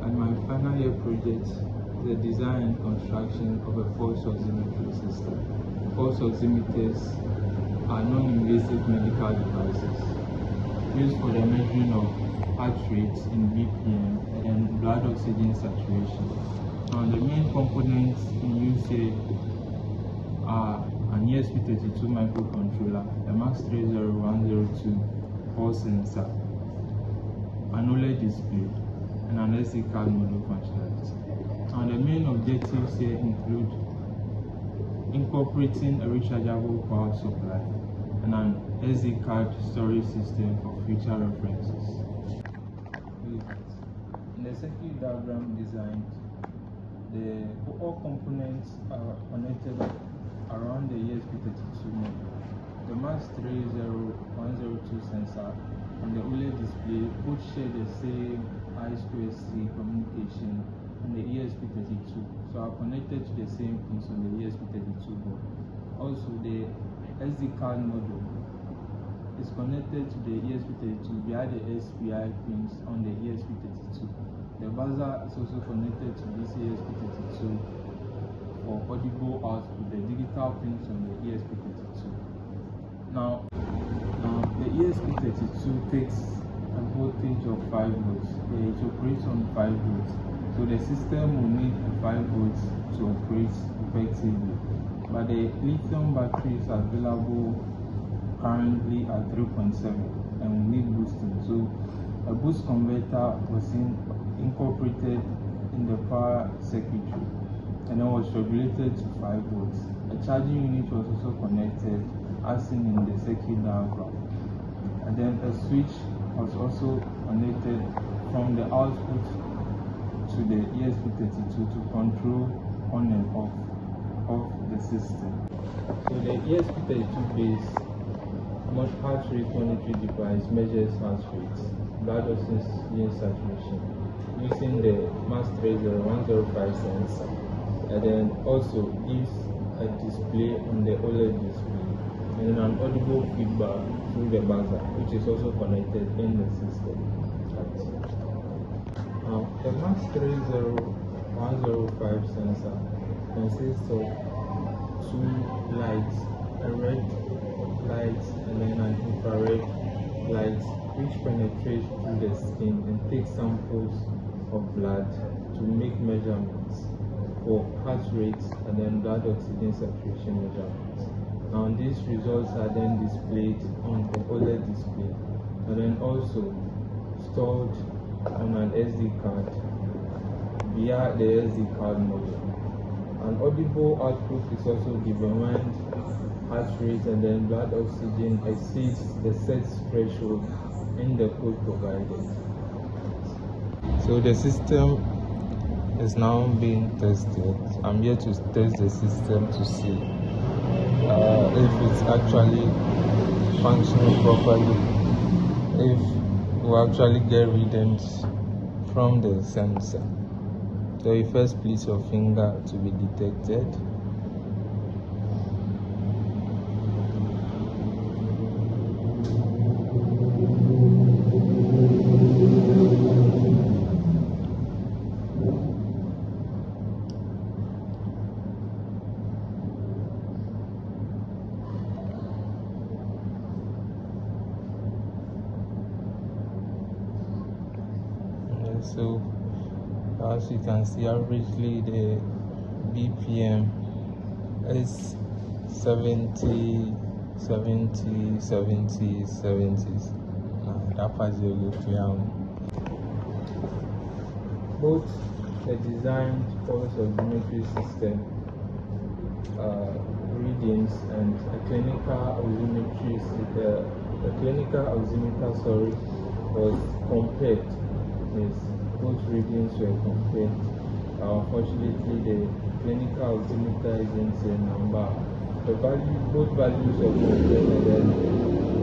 and my final year project is the design and construction of a pulse oximetry system. Pulse oximeters are non-invasive medical devices used for the measuring of heart rate in BPM and blood oxygen saturation. Now, the main components in use here are an ESP32 microcontroller, a MAX30102 pulse sensor, an OLED display, and an SD card module functionality. Now, the main objectives here include incorporating a rechargeable power supply and an SD card storage system for future references. In the circuit diagram designed, all components are connected around the ESP32 module. The MAX30102 sensor and the OLED display both share the same I2C communication on the ESP32, so are connected to the same pins on the ESP32 board. Also, the SD card module is connected to the ESP32 via the SPI pins on the ESP32. The buzzer is also connected to this ESP32 for audible output, the digital pins on the ESP32. Now the ESP32 takes a voltage of 5 volts. It operates on 5 volts. So the system will need 5 volts to operate effectively. But the lithium battery is available currently at 3.7 and will need boosting. So a boost converter was incorporated in the power circuitry and then was regulated to 5 volts. A charging unit was also connected as seen in the circuit diagram. And then a switch was also connected from the output to the ESP32 to control on and off of the system. So the ESP32 based heart rate monitoring device measures heart rate, blood oxygen saturation using the MAX30105 sensor, and then also gives a display on the OLED display and an audible feedback through the buzzer, which is also connected in the system. The MAX30105 sensor consists of two lights, a red light and then an infrared light, which penetrates through the skin and takes samples of blood to make measurements for heart rate and then blood oxygen saturation measurements. Now these results are then displayed on the OLED display and then also stored on an SD card via the SD card module. An audible output is also given when heart rate and then blood oxygen exceeds the set threshold in the code provided. So the system is now being tested. I'm here to test the system to see if it's actually functioning properly, if we actually get readings from the sensor. So you first place your finger to be detected. So as you can see, averagely the BPM is 70, 70s. That part is really clear. Both the designed pulse oximetry system readings and a clinical oximeter was compared. Yes, both readings were compared. Unfortunately, the clinical oximeter isn't a number. Both values were compared, and then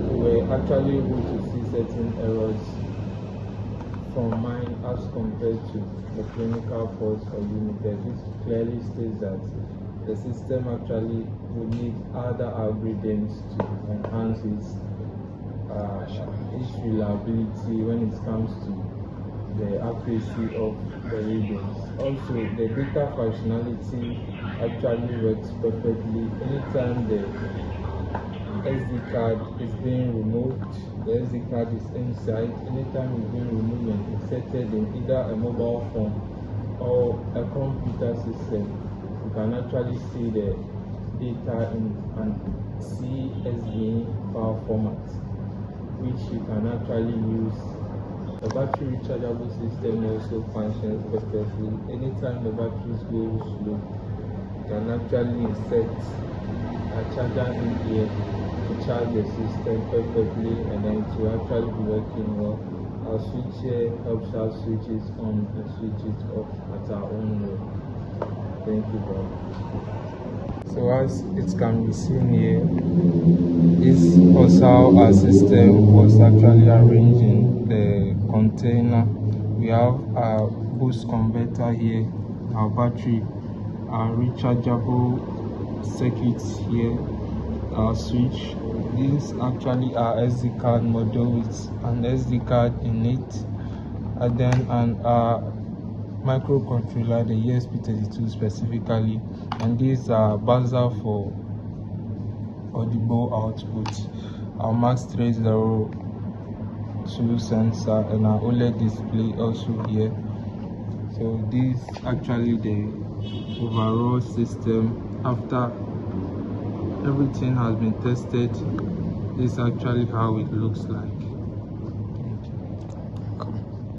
we were actually able to see certain errors from mine as compared to the clinical pulse oximeter, which clearly states that the system actually would need other algorithms to enhance its its reliability when it comes to the accuracy of the readings. Also, the data functionality actually works perfectly. Anytime the SD card is being removed, the SD card is inside. Anytime it's being removed and inserted in either a mobile phone or a computer system, you can actually see the data in an CSV file format, which you can actually use. The battery rechargeable system also functions perfectly. Anytime the batteries go slow, you can actually insert a charger in here to charge the system perfectly, and then it will actually be working well. Our switch here helps us switch it on and switch it off at our own way. Thank you very much. So as it can be seen here, this was how our system was actually arranging the container. We have our boost converter here, our battery, our rechargeable circuits here, our switch. This actually our SD card module with an SD card in it, and then microcontroller, the ESP32 specifically, and these are buzzer for audible output, our Max 302 sensor, and our OLED display also here. So this actually the overall system after everything has been tested. This is actually how it looks like.